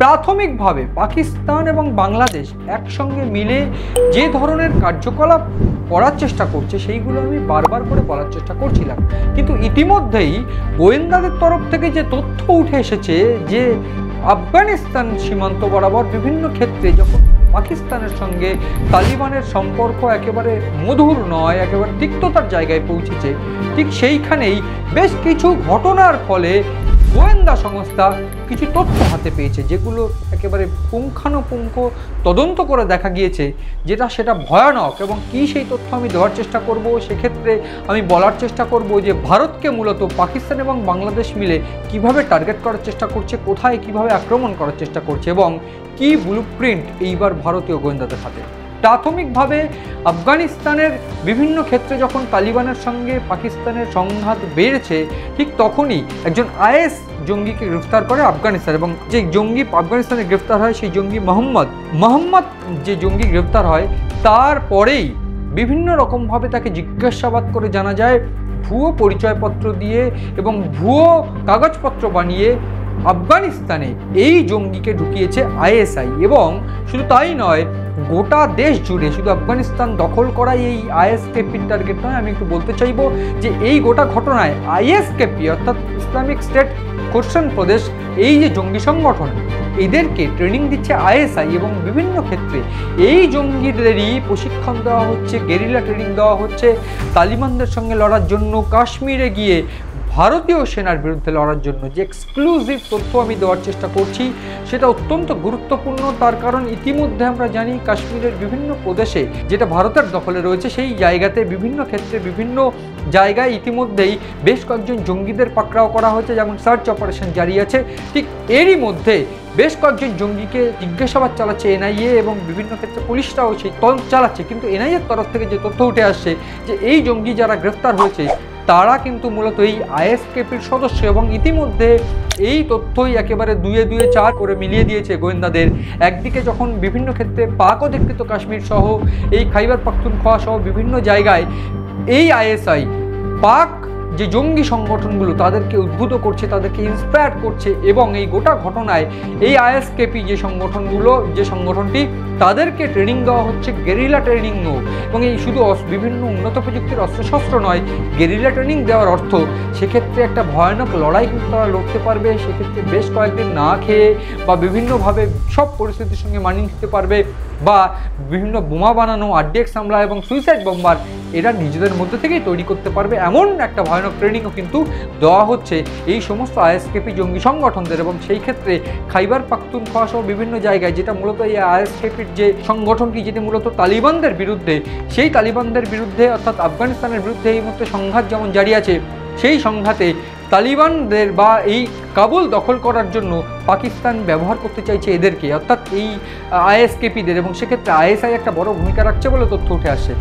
প্রাথমিকভাবে পাকিস্তান এবং বাংলাদেশ একসঙ্গে মিলে যে ধরনের কার্যকলাপ করার চেষ্টা করছে সেইগুলো আমি বারবার করে বলার চেষ্টা করছিলাম, কিন্তু ইতিমধ্যেই গোয়েন্দাদের তরফ থেকে যে তথ্য উঠে এসেছে যে আফগানিস্তান সীমান্ত বরাবর বিভিন্ন ক্ষেত্রে যখন পাকিস্তানের সঙ্গে তালিবানের সম্পর্ক একেবারে মধুর নয়, একেবারে তিক্ততার জায়গায় পৌঁছেছে, ঠিক সেইখানেই বেশ কিছু ঘটনার ফলে গোয়েন্দা সংস্থা কিছু তথ্য হাতে পেয়েছে, যেগুলো একেবারে পুঙ্খানুপুঙ্খ তদন্ত করে দেখা গিয়েছে সেটা ভয়ানক। এবং কি সেই তথ্য আমি দেওয়ার চেষ্টা করব, সেক্ষেত্রে আমি বলার চেষ্টা করব যে ভারতকে মূলত পাকিস্তান এবং বাংলাদেশ মিলে কিভাবে টার্গেট করার চেষ্টা করছে, কোথায় কিভাবে আক্রমণ করার চেষ্টা করছে এবং কি ব্লুপ্রিন্ট এইবার ভারতীয় গোয়েন্দাদের হাতে। প্রাথমিকভাবে আফগানিস্তানের বিভিন্ন ক্ষেত্রে যখন তালিবানের সঙ্গে পাকিস্তানের সংঘাত বেড়েছে, ঠিক তখনই একজন আইএস জঙ্গিকে গ্রেফতার করে আফগানিস্তান, এবং যে জঙ্গি আফগানিস্তানে গ্রেফতার হয় সেই জঙ্গি মোহাম্মদ যে জঙ্গি গ্রেফতার হয় তারপরেই বিভিন্ন রকমভাবে তাকে জিজ্ঞাসাবাদ করে জানা যায় ভুয়ো পরিচয়পত্র দিয়ে এবং ভুয়ো কাগজপত্র বানিয়ে আফগানিস্তানে এই জঙ্গিকে ঢুকিয়েছে আইএসআই। এবং শুধু তাই নয়, গোটা দেশ জুড়ে শুধু আফগানিস্তান দখল করাই এই আইএসকেপির টার্গেট নয়। আমি একটু বলতে চাইব যে এই গোটা ঘটনায় আইএসকেপি অর্থাৎ ইসলামিক স্টেট খোরসান প্রদেশ, এই যে জঙ্গি সংগঠন, এদেরকে ট্রেনিং দিচ্ছে আইএসআই এবং বিভিন্ন ক্ষেত্রে এই জঙ্গিদেরই প্রশিক্ষণ দেওয়া হচ্ছে, গেরিলা ট্রেনিং দেওয়া হচ্ছে তালিবানদের সঙ্গে লড়ার জন্য, কাশ্মীরে গিয়ে ভারতীয় সেনার বিরুদ্ধে লড়ার জন্য। যে এক্সক্লুসিভ তথ্য আমি দেওয়ার চেষ্টা করছি সেটা অত্যন্ত গুরুত্বপূর্ণ, তার কারণ ইতিমধ্যে আমরা জানি কাশ্মীরের বিভিন্ন প্রদেশে যেটা ভারতের দখলে রয়েছে সেই জায়গাতে বিভিন্ন ক্ষেত্রে বিভিন্ন জায়গায় ইতিমধ্যেই বেশ কয়েকজন জঙ্গিদের পাকড়াও করা হয়েছে, যেমন সার্চ অপারেশন জারি আছে। ঠিক এরই মধ্যে বেশ কয়েকজন জঙ্গিকে জিজ্ঞাসাবাদ চালাচ্ছে এনআইএ এবং বিভিন্ন ক্ষেত্রে পুলিশরাও সেই তদন্ত চালাচ্ছে, কিন্তু এনআইএর তরফ থেকে যে তথ্য উঠে আসছে যে এই জঙ্গি যারা গ্রেফতার হয়েছে তারা কিন্তু মূলত এই আইএসকেপির সদস্য, এবং ইতিমধ্যে এই তথ্যই একেবারে দুয়ে দুয়ে চার করে মিলিয়ে দিয়েছে গোয়েন্দাদের। একদিকে যখন বিভিন্ন ক্ষেত্রে পাক অধিকৃত কাশ্মীর সহ এই খাইবার পাখতুনখোয়া সহ বিভিন্ন জায়গায় এই আইএসআই পাক যে জঙ্গি সংগঠনগুলো তাদেরকে উদ্বুদ্ধ করছে, তাদেরকে ইন্সপায়ার করছে, এবং এই গোটা ঘটনায় এই আইএসকেপি যে সংগঠনটি তাদেরকে ট্রেনিং দেওয়া হচ্ছে গেরিলা ট্রেনিংও, এবং এই শুধু বিভিন্ন উন্নত প্রযুক্তির অস্ত্রশস্ত্র নয়, গেরিলা ট্রেনিং দেওয়ার অর্থ সেক্ষেত্রে একটা ভয়ানক লড়াই কিন্তু তারা লড়তে পারবে, সেক্ষেত্রে বেশ কয়েকদিন না খেয়ে বা বিভিন্নভাবে সব পরিস্থিতির সঙ্গে মানিয়ে নিতে পারবে, বা বিভিন্ন বোমা বানানো, আরডিএক্স হামলা এবং সুইসাইড বোম্বার এরা নিজেদের মধ্যে থেকেই তৈরি করতে পারবে, এমন একটা ভয়ানক ট্রেনিংও কিন্তু দেওয়া হচ্ছে এই সমস্ত আইএসকেপি জঙ্গি সংগঠনদের। এবং সেই ক্ষেত্রে খাইবার পাখতুনখোয়া সহ বিভিন্ন জায়গায় যেটা মূলত এই আইএসকেপির যে সংগঠনটি যেটি মূলত তালিবানদের বিরুদ্ধে, সেই তালিবানদের বিরুদ্ধে অর্থাৎ আফগানিস্তানের বিরুদ্ধে এই মুহূর্তে সংঘাত যেমন জারি আছে, সেই সংঘাতে তালিবানদের বা এই কাবুল দখল করার জন্য পাকিস্তান ব্যবহার করতে চাইছে এদেরকে, অর্থাৎ এই আইএসকেপিদের, এবং সেক্ষেত্রে আইএসআই একটা বড় ভূমিকা রাখছে বলে তথ্য উঠে আসছে।